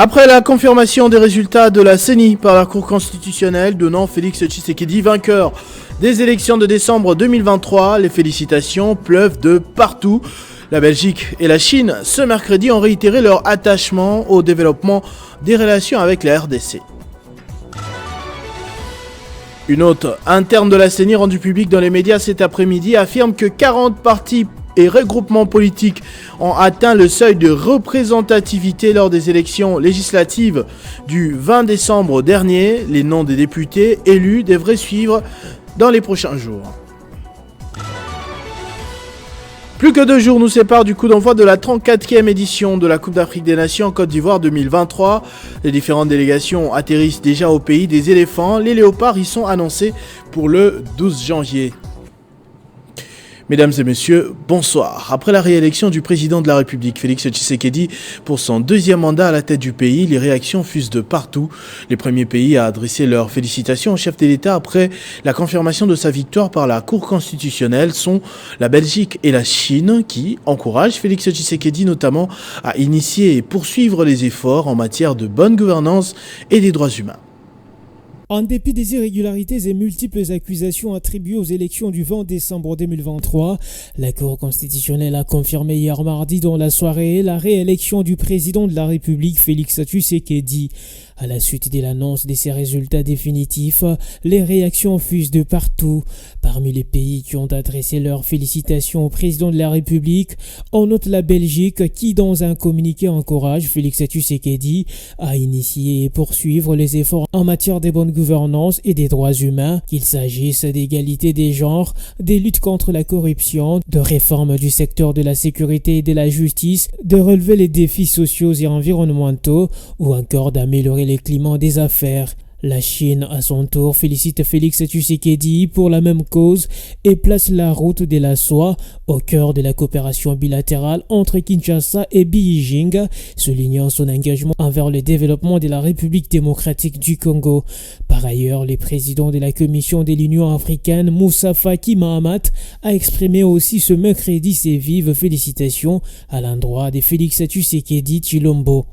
Après la confirmation des résultats de la CENI par la Cour constitutionnelle donnant Félix Tshisekedi vainqueur des élections de décembre 2023, les félicitations pleuvent de partout. La Belgique et la Chine, ce mercredi, ont réitéré leur attachement au développement des relations avec la RDC. Une note interne de la CENI rendue publique dans les médias cet après-midi affirme que 40 partis et regroupements politiques ont atteint le seuil de représentativité lors des élections législatives du 20 décembre dernier. Les noms des députés élus devraient suivre dans les prochains jours. Plus que 2 jours nous séparent du coup d'envoi de la 34e édition de la Coupe d'Afrique des Nations en Côte d'Ivoire 2023. Les différentes délégations atterrissent déjà au pays des éléphants. Les léopards y sont annoncés pour le 12 janvier. Mesdames et messieurs, bonsoir. Après la réélection du président de la République, Félix Tshisekedi, pour son deuxième mandat à la tête du pays, les réactions fusent de partout. Les premiers pays à adresser leurs félicitations au chef de l'État après la confirmation de sa victoire par la Cour constitutionnelle sont la Belgique et la Chine qui encouragent Félix Tshisekedi notamment à initier et poursuivre les efforts en matière de bonne gouvernance et des droits humains. En dépit des irrégularités et multiples accusations attribuées aux élections du 20 décembre 2023, la Cour constitutionnelle a confirmé hier mardi dans la soirée la réélection du président de la République Félix Tshisekedi. À la suite de l'annonce de ces résultats définitifs, les réactions fusent de partout. Parmi les pays qui ont adressé leurs félicitations au président de la République, on note la Belgique qui, dans un communiqué, encourage Félix Tshisekedi à initier et poursuivre les efforts en matière de bonne gouvernance et des droits humains, qu'il s'agisse d'égalité des genres, des luttes contre la corruption, de réforme du secteur de la sécurité et de la justice, de relever les défis sociaux et environnementaux ou encore d'améliorer les climats des affaires. La Chine, à son tour, félicite Félix Tshisekedi pour la même cause et place la route de la soie au cœur de la coopération bilatérale entre Kinshasa et Beijing, soulignant son engagement envers le développement de la République démocratique du Congo. Par ailleurs, le président de la Commission de l'Union africaine, Moussa Faki Mahamat, a exprimé aussi ce mercredi ses vives félicitations à l'endroit de Félix Tshisekedi Tshilombo.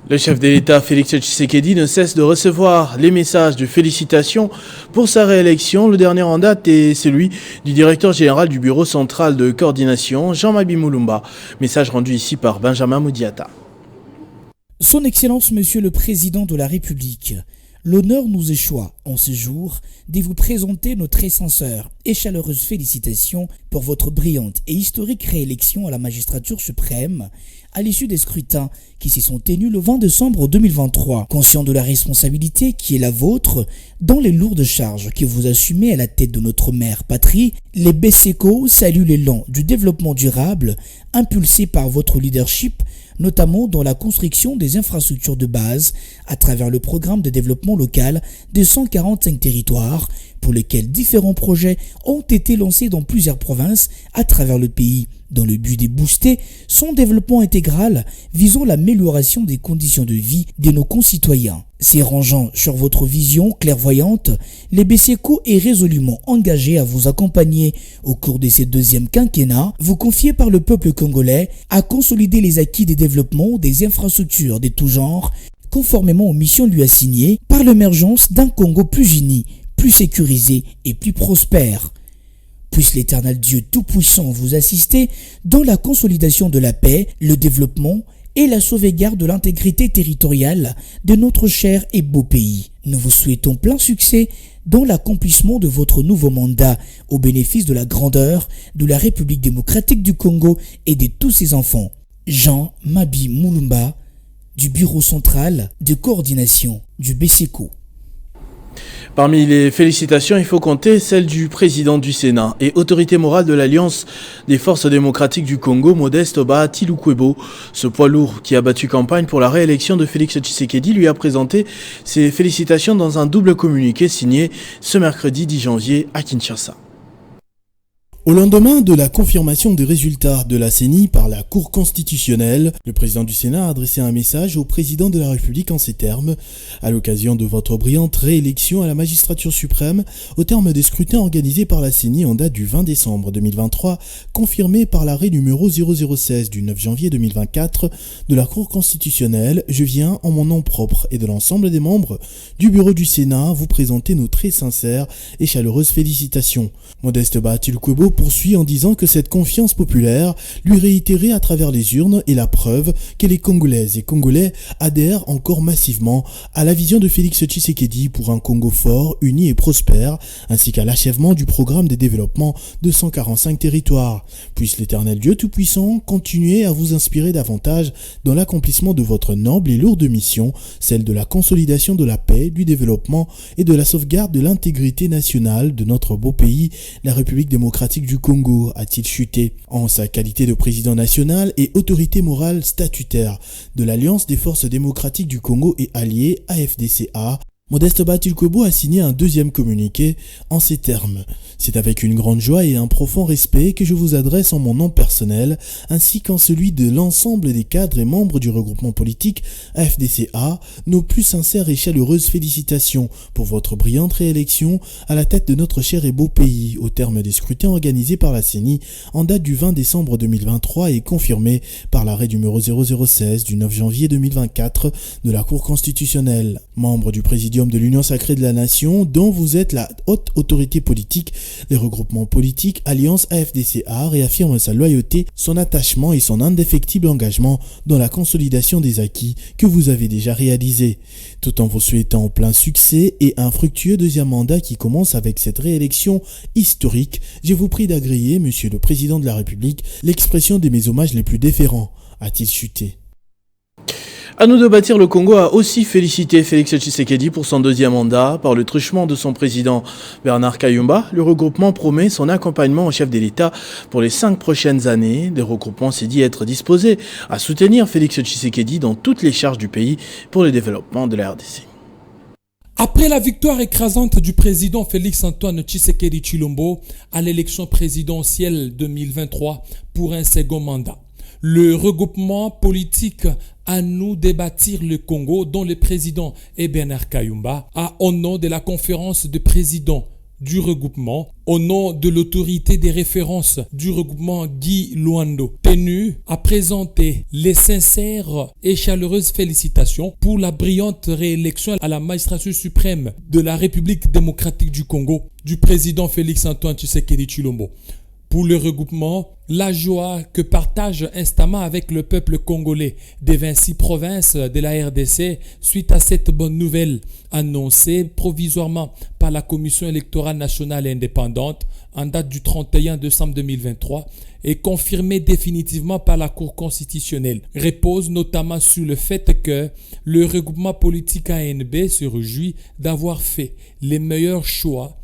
Le chef de l'État Félix Tshisekedi ne cesse de recevoir les messages de félicitations pour sa réélection. Le dernier en date est celui du directeur général du Bureau central de coordination, Jean-Mabi Moulumba. Message rendu ici par Benjamin Moudiata. Son Excellence Monsieur le Président de la République, l'honneur nous échoit en ce jour de vous présenter nos très sincères et chaleureuses félicitations pour votre brillante et historique réélection à la magistrature suprême à l'issue des scrutins qui s'y sont tenus le 20 décembre 2023. Conscient de la responsabilité qui est la vôtre dans les lourdes charges que vous assumez à la tête de notre mère patrie, les BCECO saluent l'élan du développement durable impulsé par votre leadership, notamment dans la construction des infrastructures de base à travers le programme de développement local de 145 territoires pour lesquels différents projets ont été lancés dans plusieurs provinces à travers le pays dans le but de booster son développement intégral visant l'amélioration des conditions de vie de nos concitoyens. S'y rangeant sur votre vision clairvoyante, les BCECO est résolument engagé à vous accompagner au cours de ce deuxième quinquennat, vous confiez par le peuple congolais à consolider les acquis des développements des infrastructures de tout genre, conformément aux missions lui assignées par l'émergence d'un Congo plus uni, plus sécurisé et plus prospère. Puisse l'Éternel Dieu Tout-Puissant vous assister dans la consolidation de la paix, le développement et la sauvegarde de l'intégrité territoriale de notre cher et beau pays. Nous vous souhaitons plein succès dans l'accomplissement de votre nouveau mandat au bénéfice de la grandeur de la République démocratique du Congo et de tous ses enfants. Jean-Mabi Moulumba, du Bureau central de coordination du BCECO. Parmi les félicitations, il faut compter celle du président du Sénat et autorité morale de l'Alliance des forces démocratiques du Congo, Modeste Bahati Lukwebo. Ce poids lourd qui a battu campagne pour la réélection de Félix Tshisekedi lui a présenté ses félicitations dans un double communiqué signé ce mercredi 10 janvier à Kinshasa. Au lendemain de la confirmation des résultats de la CENI par la Cour constitutionnelle, le président du Sénat a adressé un message au président de la République en ces termes. À l'occasion de votre brillante réélection à la magistrature suprême, au terme des scrutins organisés par la CENI en date du 20 décembre 2023, confirmé par l'arrêt numéro 0016 du 9 janvier 2024 de la Cour constitutionnelle, je viens, en mon nom propre et de l'ensemble des membres du bureau du Sénat, vous présenter nos très sincères et chaleureuses félicitations. Modeste Bahatulkwebo poursuit en disant que cette confiance populaire lui réitérée à travers les urnes est la preuve que les Congolaises et Congolais adhèrent encore massivement à la vision de Félix Tshisekedi pour un Congo fort, uni et prospère, ainsi qu'à l'achèvement du programme de développement de 145 territoires. Puisse l'Éternel Dieu Tout-Puissant continuer à vous inspirer davantage dans l'accomplissement de votre noble et lourde mission, celle de la consolidation de la paix, du développement et de la sauvegarde de l'intégrité nationale de notre beau pays, la République démocratique du Congo, a-t-il chuté. En sa qualité de président national et autorité morale statutaire de l'Alliance des forces démocratiques du Congo et alliés AFDCA, Modeste Bahatulkwebo a signé un deuxième communiqué en ces termes. C'est avec une grande joie et un profond respect que je vous adresse en mon nom personnel, ainsi qu'en celui de l'ensemble des cadres et membres du regroupement politique AFDCA, nos plus sincères et chaleureuses félicitations pour votre brillante réélection à la tête de notre cher et beau pays, au terme des scrutins organisés par la CENI en date du 20 décembre 2023 et confirmé par l'arrêt numéro 0016 du 9 janvier 2024 de la Cour constitutionnelle. Membre du présidium de l'Union sacrée de la nation, dont vous êtes la haute autorité politique, les regroupements politiques Alliance AFDCA réaffirment sa loyauté, son attachement et son indéfectible engagement dans la consolidation des acquis que vous avez déjà réalisés. Tout en vous souhaitant plein succès et un fructueux deuxième mandat qui commence avec cette réélection historique, je vous prie d'agréer, Monsieur le Président de la République, l'expression de mes hommages les plus déférents, a-t-il chuté. À nous de bâtir, le Congo a aussi félicité Félix Tshisekedi pour son deuxième mandat. Par le truchement de son président Bernard Kayumba, le regroupement promet son accompagnement au chef de l'État pour les 5 prochaines années. Le regroupement s'est dit être disposé à soutenir Félix Tshisekedi dans toutes les charges du pays pour le développement de la RDC. Après la victoire écrasante du président Félix-Antoine Tshisekedi Tshilombo à l'élection présidentielle 2023 pour un second mandat, le regroupement politique à nous de bâtir le Congo, dont le président est Bernard Kayumba, a, au nom de la conférence de présidents du regroupement, au nom de l'autorité des références du regroupement Guy Luando, tenu à présenter les sincères et chaleureuses félicitations pour la brillante réélection à la magistrature suprême de la République démocratique du Congo du président Félix-Antoine Tshisekedi Tshilombo. Pour le regroupement, la joie que partage instamment avec le peuple congolais des 26 provinces de la RDC suite à cette bonne nouvelle annoncée provisoirement par la Commission électorale nationale indépendante en date du 31 décembre 2023 et confirmée définitivement par la Cour constitutionnelle, repose notamment sur le fait que le regroupement politique ANB se réjouit d'avoir fait les meilleurs choix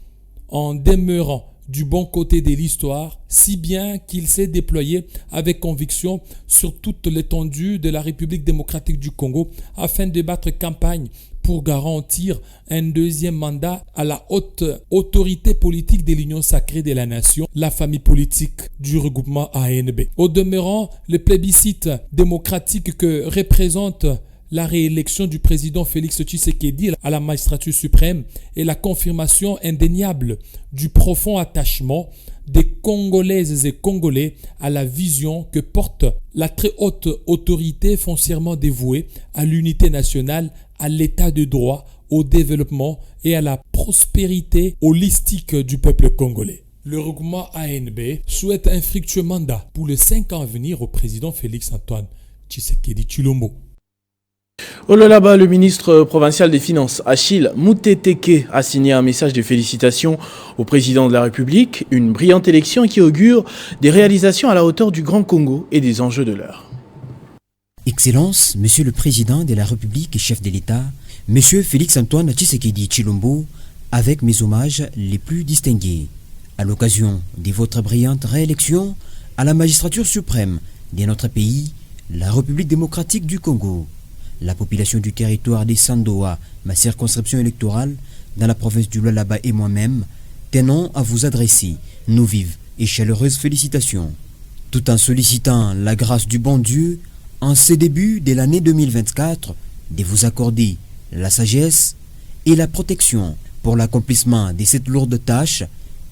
en demeurant du bon côté de l'histoire, si bien qu'il s'est déployé avec conviction sur toute l'étendue de la République démocratique du Congo afin de battre campagne pour garantir un deuxième mandat à la haute autorité politique de l'Union sacrée de la nation, la famille politique du regroupement ANB. Au demeurant, le plébiscite démocratique que représente la réélection du président Félix Tshisekedi à la magistrature suprême et la confirmation indéniable du profond attachement des Congolaises et Congolais à la vision que porte la très haute autorité foncièrement dévouée à l'unité nationale, à l'état de droit, au développement et à la prospérité holistique du peuple congolais. Le regroupement ANB souhaite un fructueux mandat pour les 5 ans à venir au président Félix-Antoine Tshisekedi Tshilombo. Au Lolaba, le ministre provincial des Finances, Achille Mouteteke, a signé un message de félicitations au président de la République, une brillante élection qui augure des réalisations à la hauteur du Grand Congo et des enjeux de l'heure. Excellence, Monsieur le Président de la République et chef de l'État, Monsieur Félix-Antoine Tshisekedi Tshilombo, avec mes hommages les plus distingués, à l'occasion de votre brillante réélection à la magistrature suprême de notre pays, la République démocratique du Congo. La population du territoire des Sandoa, ma circonscription électorale, dans la province du Lualaba et moi-même, tenons à vous adresser nos vives et chaleureuses félicitations. Tout en sollicitant la grâce du bon Dieu, en ce début de l'année 2024, de vous accorder la sagesse et la protection pour l'accomplissement de cette lourde tâche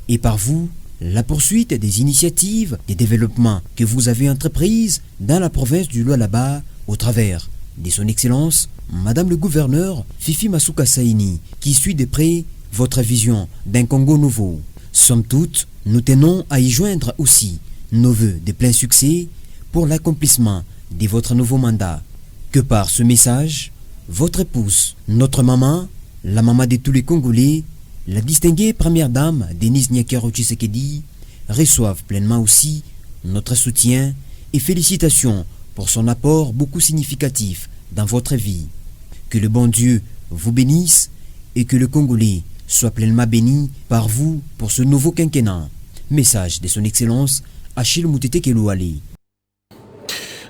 et par vous, la poursuite des initiatives de développement que vous avez entreprises dans la province du Lualaba au travers de son Excellence, Madame le Gouverneur Fifi Masuka Saini, qui suit de près votre vision d'un Congo nouveau. Somme toute, nous tenons à y joindre aussi nos voeux de plein succès pour l'accomplissement de votre nouveau mandat. Que par ce message, votre épouse, notre maman, la maman de tous les Congolais, la distinguée première dame Denise Nyakero Tshisekedi, reçoivent pleinement aussi notre soutien et félicitations pour son apport beaucoup significatif dans votre vie. Que le bon Dieu vous bénisse et que le Congolais soit pleinement béni par vous pour ce nouveau quinquennat. Message de son Excellence Achille Moutete Kelouali.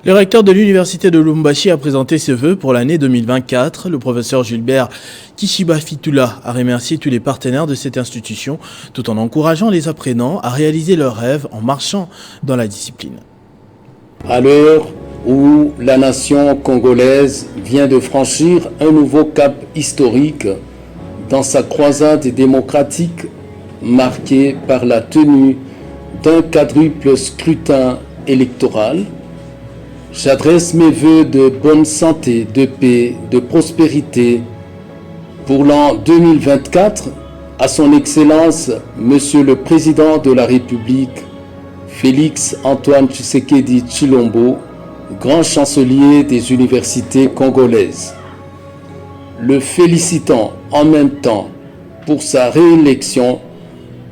Le recteur de l'université de Lubumbashi a présenté ses vœux pour l'année 2024. Le professeur Gilbert Kishiba Fitula a remercié tous les partenaires de cette institution tout en encourageant les apprenants à réaliser leurs rêves en marchant dans la discipline. À l'heure où la nation congolaise vient de franchir un nouveau cap historique dans sa croisade démocratique marquée par la tenue d'un quadruple scrutin électoral, j'adresse mes vœux de bonne santé, de paix, de prospérité pour l'an 2024 à son Excellence, Monsieur le Président de la République, Félix Antoine Tshisekedi Tshilombo, grand chancelier des universités congolaises. Le félicitant en même temps pour sa réélection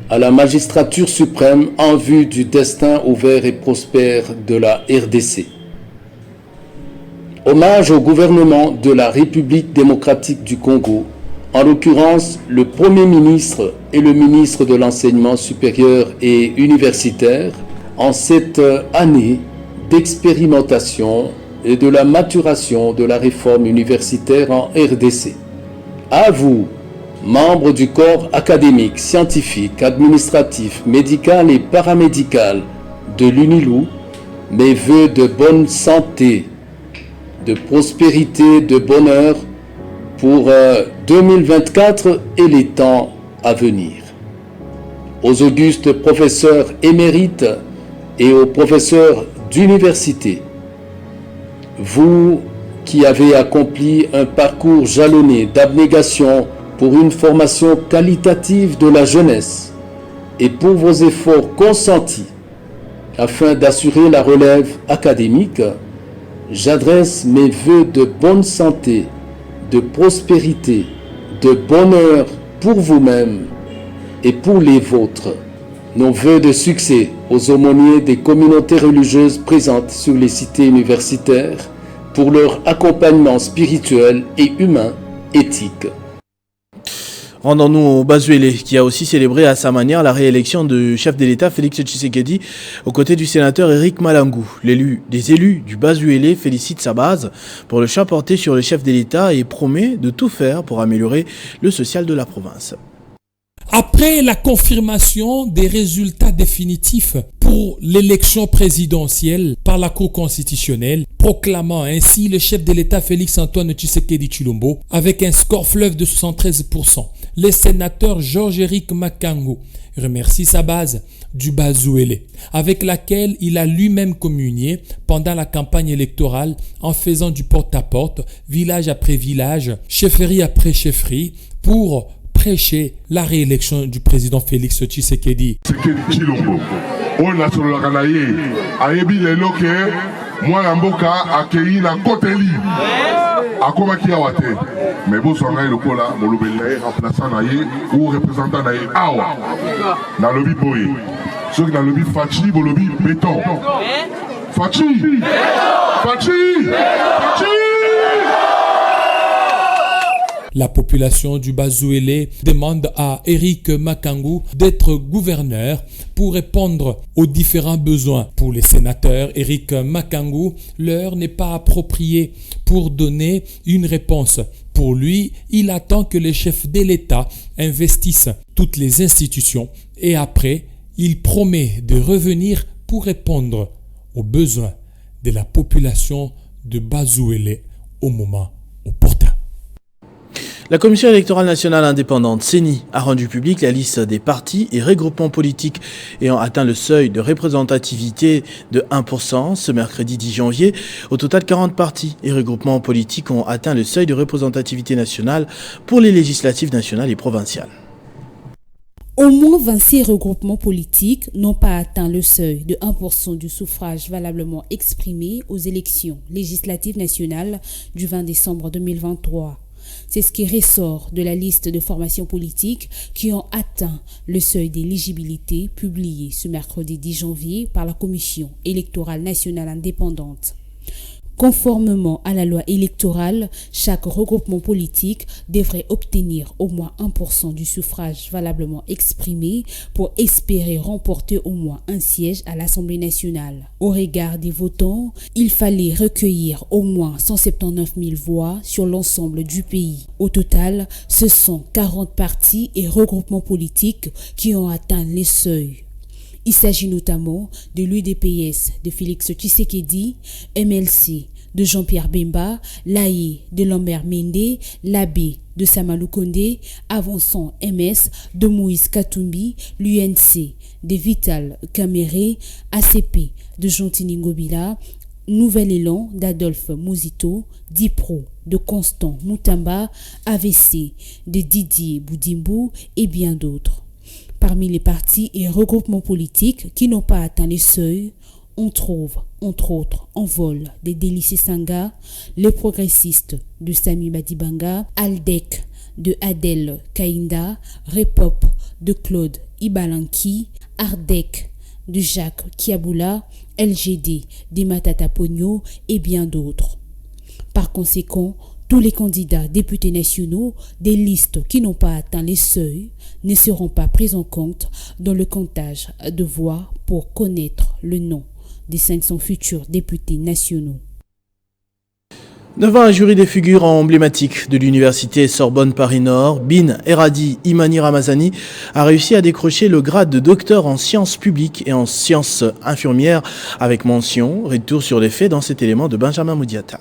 à la magistrature suprême en vue du destin ouvert et prospère de la RDC. Hommage au gouvernement de la République démocratique du Congo, en l'occurrence le Premier ministre et le ministre de l'Enseignement supérieur et universitaire, en cette année d'expérimentation et de la maturation de la réforme universitaire en RDC. À vous, membres du corps académique, scientifique, administratif, médical et paramédical de l'UNILU, mes vœux de bonne santé, de prospérité, de bonheur pour 2024 et les temps à venir. Aux augustes professeurs émérites et aux professeurs d'université, vous qui avez accompli un parcours jalonné d'abnégation pour une formation qualitative de la jeunesse et pour vos efforts consentis afin d'assurer la relève académique, j'adresse mes vœux de bonne santé, de prospérité, de bonheur pour vous-même et pour les vôtres. Nos vœux de succès aux aumôniers des communautés religieuses présentes sur les cités universitaires pour leur accompagnement spirituel et humain, éthique. Rendons-nous au Bazuélé, qui a aussi célébré à sa manière la réélection du chef de l'État Félix Tshisekedi aux côtés du sénateur Éric Malangou. Des élus du Bazuélé félicitent sa base pour le choix porté sur le chef de l'État et promet de tout faire pour améliorer le social de la province. Après la confirmation des résultats définitifs pour l'élection présidentielle par la Cour constitutionnelle, proclamant ainsi le chef de l'État Félix Antoine Tshisekedi Tshilombo avec un score fleuve de 73%, le sénateur Georges-Éric Makango remercie sa base du Bazuélé, avec laquelle il a lui-même communié pendant la campagne électorale en faisant du porte-à-porte, village après village, chefferie après chefferie, pour prêcher la réélection du président Félix Tshisekedi. Tshilombo, on a sur le canayé, ayebi lelo ke mwana mboka akei na koteli. Akoma ki awate, mais vous en avez le cola, molobele remplaçant naye ou représentant naye awa. Na lobby boy, ceux qui na lobby fachi, lobby béton. Fachi, fachi, fachi. La population du Bazuélé demande à Éric Makango d'être gouverneur pour répondre aux différents besoins. Pour les sénateurs, Éric Makango, l'heure n'est pas appropriée pour donner une réponse. Pour lui, il attend que les chefs de l'État investissent toutes les institutions et après, Il promet de revenir pour répondre aux besoins de la population de Bazouélé au moment opportun. La Commission électorale nationale indépendante, CENI, a rendu publique la liste des partis et regroupements politiques ayant atteint le seuil de représentativité de 1% ce mercredi 10 janvier. Au total, 40 partis et regroupements politiques ont atteint le seuil de représentativité nationale pour les législatives nationales et provinciales. Au moins 26 regroupements politiques n'ont pas atteint le seuil de 1% du suffrage valablement exprimé aux élections législatives nationales du 20 décembre 2023. C'est ce qui ressort de la liste de formations politiques qui ont atteint le seuil d'éligibilité publié ce mercredi 10 janvier par la Commission électorale nationale indépendante. Conformément à la loi électorale, chaque regroupement politique devrait obtenir au moins 1% du suffrage valablement exprimé pour espérer remporter au moins un siège à l'Assemblée nationale. Au regard des votants, il fallait recueillir au moins 179 000 voix sur l'ensemble du pays. Au total, ce sont 40 partis et regroupements politiques qui ont atteint les seuils. Il s'agit notamment de l'UDPS de Félix Tshisekedi, MLC de Jean-Pierre Bemba, l'AE de Lambert Mende, l'AB de Samalou Kondé, Avançant MS de Moïse Katumbi, l'UNC de Vital Kamere, ACP de Jontini Ngobila, Nouvel Élan d'Adolphe Mouzito, DIPRO de Constant Moutamba, AVC de Didier Boudimbo et bien d'autres. Parmi les partis et regroupements politiques qui n'ont pas atteint les seuils, on trouve, entre autres, en vol des Délices Sanga, les progressistes de Sami Badibanga, Aldec de Adel Kainda, Repop de Claude Ibalanki, Ardec de Jacques Kiaboula, LGD de Matata Pogno et bien d'autres. Par conséquent, tous les candidats députés nationaux des listes qui n'ont pas atteint les seuils ne seront pas pris en compte dans le comptage de voix pour connaître le nom des 500 futurs députés nationaux. Devant un jury des figures emblématiques de l'université Sorbonne Paris-Nord, Bin Eradi Imani Ramazani a réussi à décrocher le grade de docteur en sciences publiques et en sciences infirmières avec mention. Retour sur les faits dans cet élément de Benjamin Moudiata.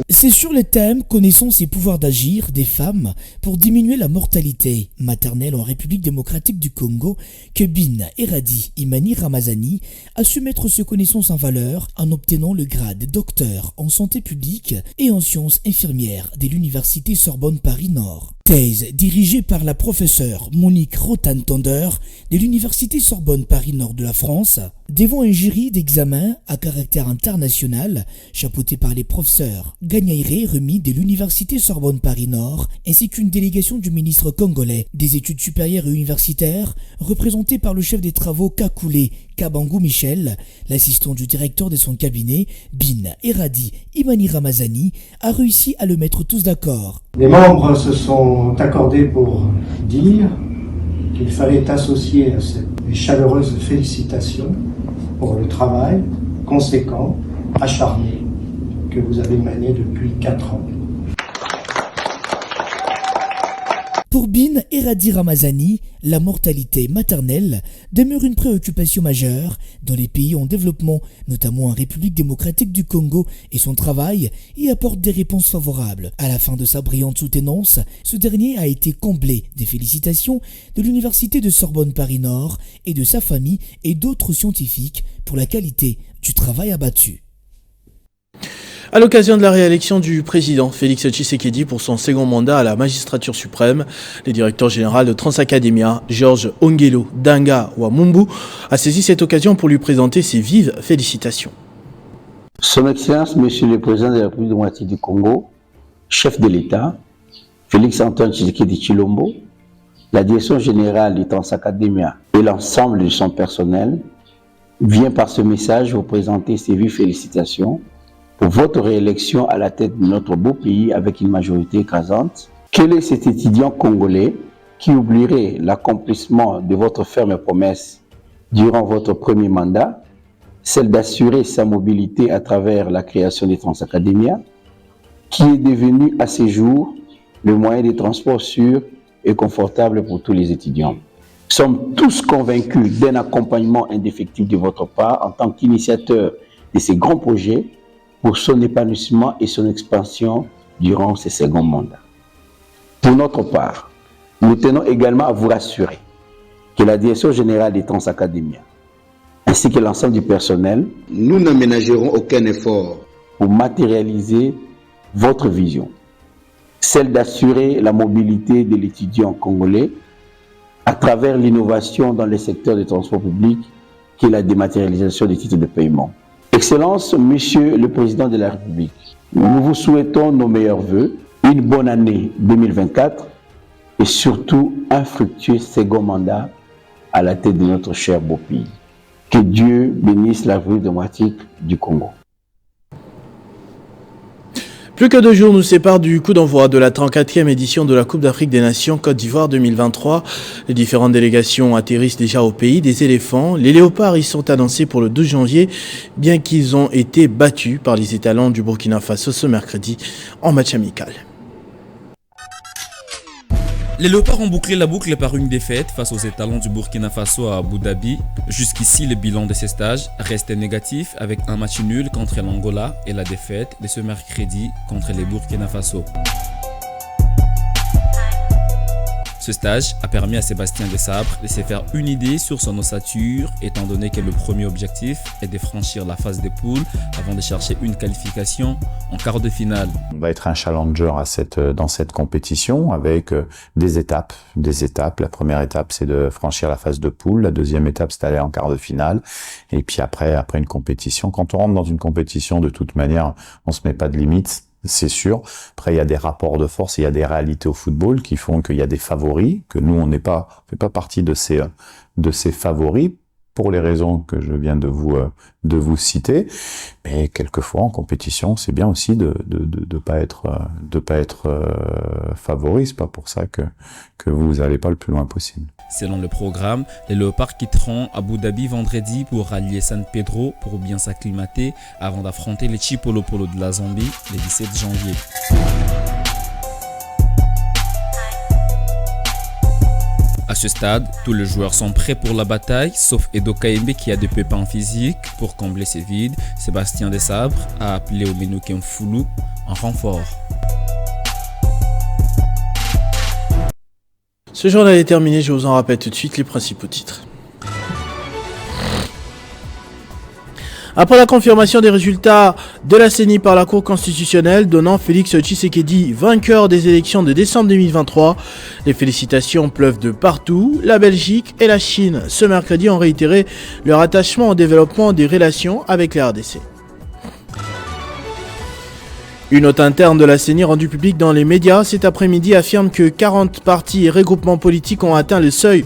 C'est sur le thème « Connaissance et pouvoir d'agir des femmes pour diminuer la mortalité maternelle en République démocratique du Congo » que Bin Eradi Imani Ramazani a su mettre ses connaissances en valeur en obtenant le grade de docteur en santé publique et en sciences infirmières de l'université Sorbonne Paris-Nord. Thèse dirigée par la professeure Monique Rotan-Tonder de l'université Sorbonne Paris-Nord de la France, devant un jury d'examen à caractère international chapeauté par les professeurs Gagnaire Remy de l'université Sorbonne Paris-Nord ainsi qu'une délégation du ministre congolais des études supérieures et universitaires représentée par le chef des travaux Kakoulé Kabangou Michel, l'assistant du directeur de son cabinet, Bin Eradi Imani Ramazani, a réussi à le mettre tous d'accord. Les membres se sont accordés pour dire qu'il fallait associer à ces chaleureuses félicitations pour le travail conséquent, acharné, que vous avez mené depuis 4 ans. Pour Bin Eradi Ramazani, la mortalité maternelle demeure une préoccupation majeure dans les pays en développement, notamment en République démocratique du Congo, et son travail y apporte des réponses favorables. À la fin de sa brillante soutenance, ce dernier a été comblé des félicitations de l'université de Sorbonne Paris-Nord et de sa famille et d'autres scientifiques pour la qualité du travail abattu. À l'occasion de la réélection du président Félix Tshisekedi pour son second mandat à la magistrature suprême, le directeur général de Transacademia, Georges Ongelo Danga Wamumbu, a saisi cette occasion pour lui présenter ses vives félicitations. Son Excellence, Monsieur le Président de la République démocratique du Congo, chef de l'État, Félix Antoine Tshisekedi Tshilombo, la direction générale de Transacademia et l'ensemble de son personnel, vient par ce message vous présenter ses vives félicitations pour votre réélection à la tête de notre beau pays avec une majorité écrasante. Quel est cet étudiant congolais qui oublierait l'accomplissement de votre ferme promesse durant votre premier mandat, celle d'assurer sa mobilité à travers la création des Transacademia, qui est devenue à ce jour le moyen de transport sûr et confortable pour tous les étudiants. Nous sommes tous convaincus d'un accompagnement indéfectible de votre part en tant qu'initiateur de ces grands projets pour son épanouissement et son expansion durant ces seconds mandats. Pour notre part, nous tenons également à vous rassurer que la Direction générale des Transacadémia ainsi que l'ensemble du personnel, nous ne ménagerons aucun effort pour matérialiser votre vision, celle d'assurer la mobilité de l'étudiant congolais à travers l'innovation dans les secteurs des transports publics qui est la dématérialisation des titres de paiement. Excellence, Monsieur le Président de la République, nous vous souhaitons nos meilleurs vœux, une bonne année 2024 et surtout un fructueux second mandat à la tête de notre cher beau pays. Que Dieu bénisse la République démocratique du Congo. Plus que 2 jours nous séparent du coup d'envoi de la 34e édition de la Coupe d'Afrique des Nations Côte d'Ivoire 2023. Les différentes délégations atterrissent déjà au pays des éléphants. Les léopards y sont annoncés pour le 12 janvier, bien qu'ils ont été battus par les étalons du Burkina Faso ce mercredi en match amical. Les léopards ont bouclé la boucle par une défaite face aux étalons du Burkina Faso à Abu Dhabi. Jusqu'ici, le bilan de ces stages restait négatif avec un match nul contre l'Angola et la défaite de ce mercredi contre les Burkina Faso. Ce stage a permis à Sébastien Desabre de se faire une idée sur son ossature, étant donné que le premier objectif est de franchir la phase des poules avant de chercher une qualification en quart de finale. On va être un challenger dans cette compétition avec des étapes. La première étape, c'est de franchir la phase de poule. La deuxième étape, c'est d'aller en quart de finale. Et puis après une compétition, quand on rentre dans une compétition, de toute manière, on se met pas de limites. C'est sûr. Après, il y a des rapports de force, il y a des réalités au football qui font qu'il y a des favoris, que nous, on fait pas partie de ces favoris pour les raisons que je viens de vous citer. Mais quelquefois, en compétition, c'est bien aussi de pas être favori. C'est pas pour ça que vous allez pas le plus loin possible. Selon le programme, les léopards quitteront Abu Dhabi vendredi pour rallier San Pedro pour bien s'acclimater avant d'affronter les Chipolopolo de la Zambie le 17 janvier. À ce stade, tous les joueurs sont prêts pour la bataille, sauf Edo Kaembe qui a des pépins physiques. Pour combler ces vides, Sébastien Desabre a appelé Omenuke Mfulu en renfort. Ce journal est terminé, je vous en rappelle tout de suite les principaux titres. Après la confirmation des résultats de la CENI par la Cour constitutionnelle donnant Félix Tshisekedi vainqueur des élections de décembre 2023, les félicitations pleuvent de partout. La Belgique et la Chine ce mercredi ont réitéré leur attachement au développement des relations avec la RDC. Une note interne de la CENI rendue publique dans les médias cet après-midi affirme que 40 partis et regroupements politiques ont atteint le seuil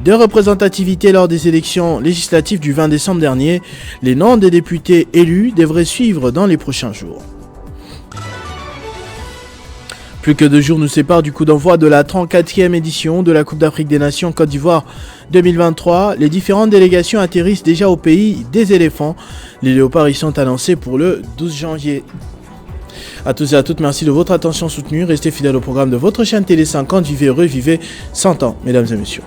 de représentativité lors des élections législatives du 20 décembre dernier. Les noms des députés élus devraient suivre dans les prochains jours. Plus que 2 jours nous séparent du coup d'envoi de la 34e édition de la Coupe d'Afrique des Nations Côte d'Ivoire 2023. Les différentes délégations atterrissent déjà au pays des éléphants. Les léopards y sont annoncés pour le 12 janvier. A tous et à toutes, merci de votre attention soutenue. Restez fidèles au programme de votre chaîne Télé 50. Vivez heureux, vivez 100 ans, mesdames et messieurs.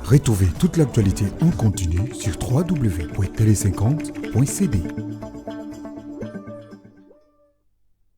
Retrouvez toute l'actualité en continu sur www.tele50.cd.